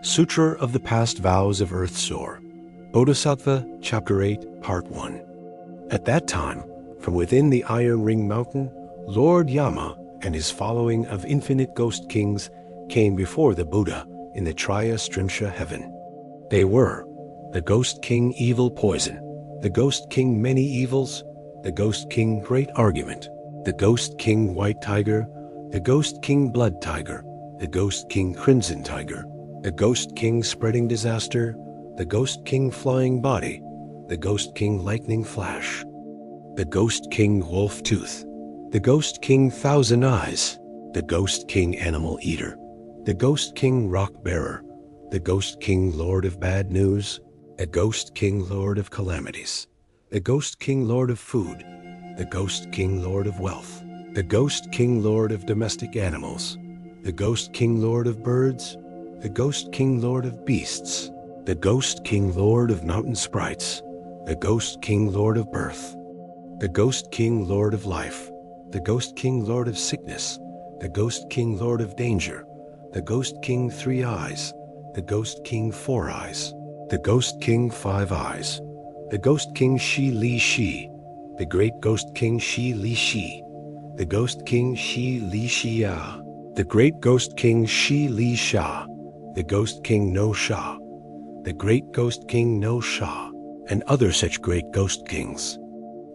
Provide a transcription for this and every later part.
Sutra of the Past Vows of Earth Soar, Bodhisattva, Chapter 8, Part 1. At that time, from within the Iron Ring Mountain, Lord Yama and his following of infinite ghost kings came before the Buddha in the Triastrimsha heaven. They were the Ghost King Evil Poison, the Ghost King Many Evils, the Ghost King Great Argument, the Ghost King White Tiger, the Ghost King Blood Tiger, the Ghost King Crimson Tiger, the Ghost King Spreading Disaster, the Ghost King Flying Body, the Ghost King Lightning Flash, the Ghost King Wolf Tooth, the Ghost King Thousand Eyes, the Ghost King Animal Eater, the Ghost King Rock Bearer, the Ghost King Lord of Bad News, the Ghost King Lord of Calamities, the Ghost King Lord of Food, the Ghost King Lord of Wealth, the Ghost King Lord of Domestic Animals, the Ghost King Lord of Birds, the Ghost King Lord of Beasts, the Ghost King Lord of Mountain Sprites, the Ghost King Lord of Birth, the Ghost King Lord of Life, the Ghost King Lord of Sickness, the Ghost King Lord of Danger, the Ghost King Three Eyes, the Ghost King Four Eyes, the Ghost King Five Eyes, the Ghost King Shi Li Shi, the Great Ghost King Shi Li Shi, the Ghost King Shi Li Xia, the Great Ghost King Shi Li Sha, the Ghost King No Sha, the Great Ghost King No Sha, and other such great ghost kings.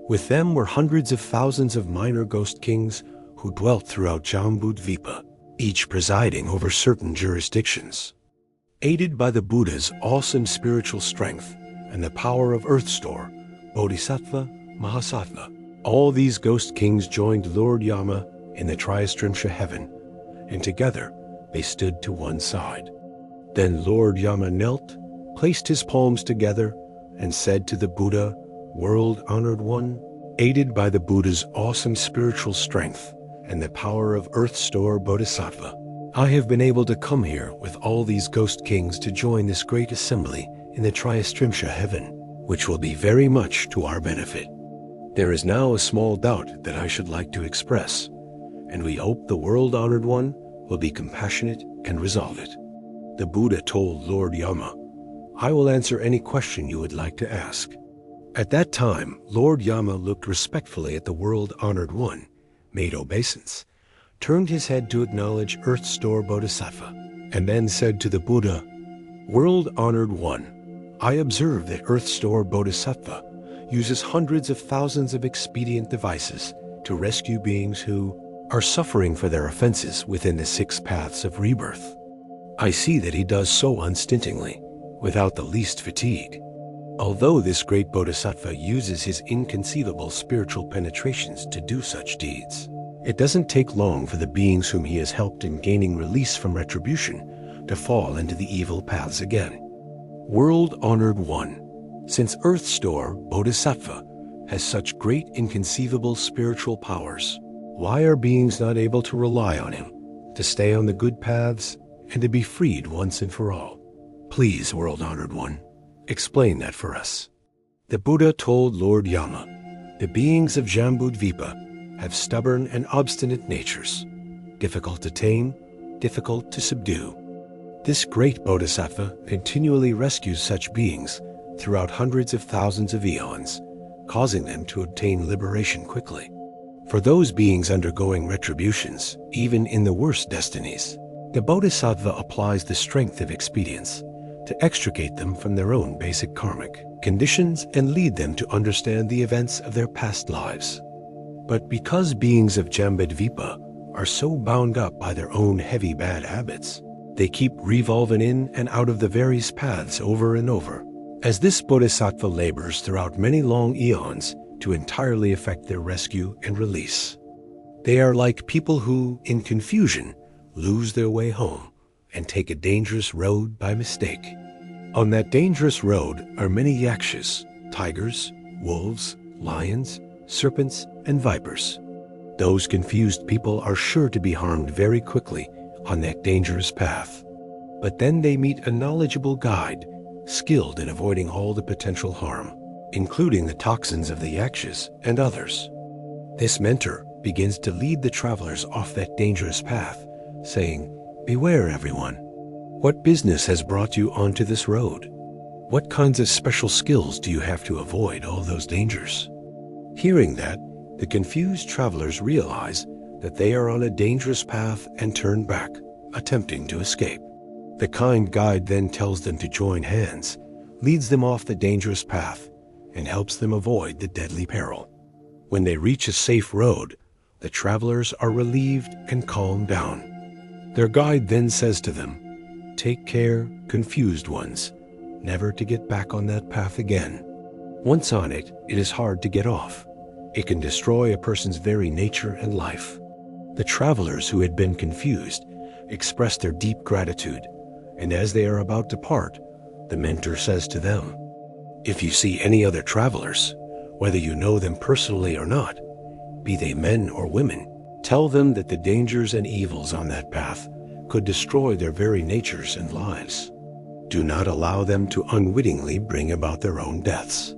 With them were hundreds of thousands of minor ghost kings who dwelt throughout Jambudvipa, each presiding over certain jurisdictions. Aided by the Buddha's awesome spiritual strength and the power of Earth Store, Bodhisattva, Mahasattva, all these ghost kings joined Lord Yama in the Triastrimsha heaven, and together they stood to one side. Then Lord Yama knelt, placed his palms together, and said to the Buddha, World-honored one, aided by the Buddha's awesome spiritual strength and the power of Earth Store Bodhisattva, I have been able to come here with all these ghost kings to join this great assembly in the Triastrimsha heaven, which will be very much to our benefit. There is now a small doubt that I should like to express, and we hope the world-honored one will be compassionate and resolve it. The Buddha told Lord Yama, I will answer any question you would like to ask. At that time, Lord Yama looked respectfully at the world-honored one, made obeisance, turned his head to acknowledge Earth Store Bodhisattva, and then said to the Buddha, World-honored one, I observe that Earth Store Bodhisattva uses hundreds of thousands of expedient devices to rescue beings who are suffering for their offenses within the 6 paths of rebirth. I see that he does so unstintingly, without the least fatigue. Although this great Bodhisattva uses his inconceivable spiritual penetrations to do such deeds, it doesn't take long for the beings whom he has helped in gaining release from retribution to fall into the evil paths again. World-honored one, since Earth Store Bodhisattva has such great inconceivable spiritual powers, why are beings not able to rely on him, to stay on the good paths, and to be freed once and for all? Please, world-honored one, explain that for us. The Buddha told Lord Yama, the beings of Jambudvipa have stubborn and obstinate natures, difficult to tame, difficult to subdue. This great Bodhisattva continually rescues such beings throughout hundreds of thousands of eons, causing them to obtain liberation quickly. For those beings undergoing retributions, even in the worst destinies, the Bodhisattva applies the strength of expedience to extricate them from their own basic karmic conditions and lead them to understand the events of their past lives. But because beings of Jambudvipa are so bound up by their own heavy bad habits, they keep revolving in and out of the various paths over and over, as this Bodhisattva labors throughout many long eons to entirely effect their rescue and release. They are like people who, in confusion, lose their way home and take a dangerous road by mistake. On that dangerous road are many yakshas, tigers, wolves, lions, serpents, and vipers. Those confused people are sure to be harmed very quickly on that dangerous path. But then they meet a knowledgeable guide, skilled in avoiding all the potential harm, including the toxins of the yakshas and others. This mentor begins to lead the travelers off that dangerous path, saying, Beware, everyone. What business has brought you onto this road? What kinds of special skills do you have to avoid all those dangers? Hearing that, the confused travelers realize that they are on a dangerous path and turn back, attempting to escape. The kind guide then tells them to join hands, leads them off the dangerous path, and helps them avoid the deadly peril. When they reach a safe road, the travelers are relieved and calm down. Their guide then says to them, "Take care, confused ones, never to get back on that path again. Once on it, it is hard to get off. It can destroy a person's very nature and life." The travelers who had been confused express their deep gratitude, and as they are about to part, the mentor says to them, "If you see any other travelers, whether you know them personally or not, be they men or women, tell them that the dangers and evils on that path could destroy their very natures and lives. Do not allow them to unwittingly bring about their own deaths."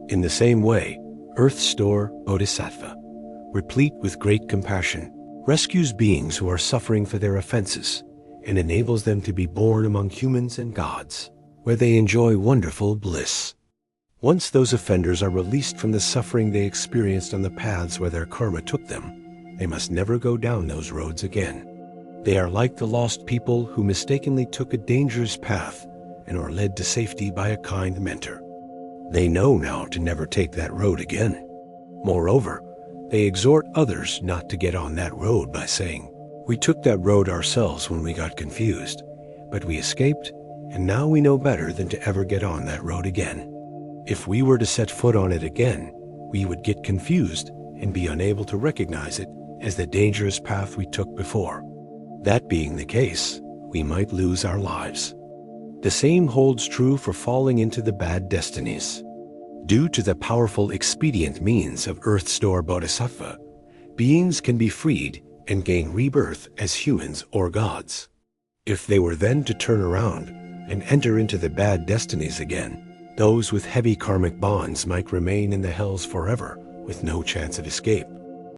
In the same way, Earth Store Bodhisattva, replete with great compassion, rescues beings who are suffering for their offenses and enables them to be born among humans and gods, where they enjoy wonderful bliss. Once those offenders are released from the suffering they experienced on the paths where their karma took them, they must never go down those roads again. They are like the lost people who mistakenly took a dangerous path and are led to safety by a kind mentor. They know now to never take that road again. Moreover, they exhort others not to get on that road by saying, "We took that road ourselves when we got confused, but we escaped, and now we know better than to ever get on that road again. If we were to set foot on it again, we would get confused and be unable to recognize it as the dangerous path we took before. That being the case, we might lose our lives." The same holds true for falling into the bad destinies. Due to the powerful expedient means of Earth Store Bodhisattva, beings can be freed and gain rebirth as humans or gods. If they were then to turn around and enter into the bad destinies again, those with heavy karmic bonds might remain in the hells forever with no chance of escape.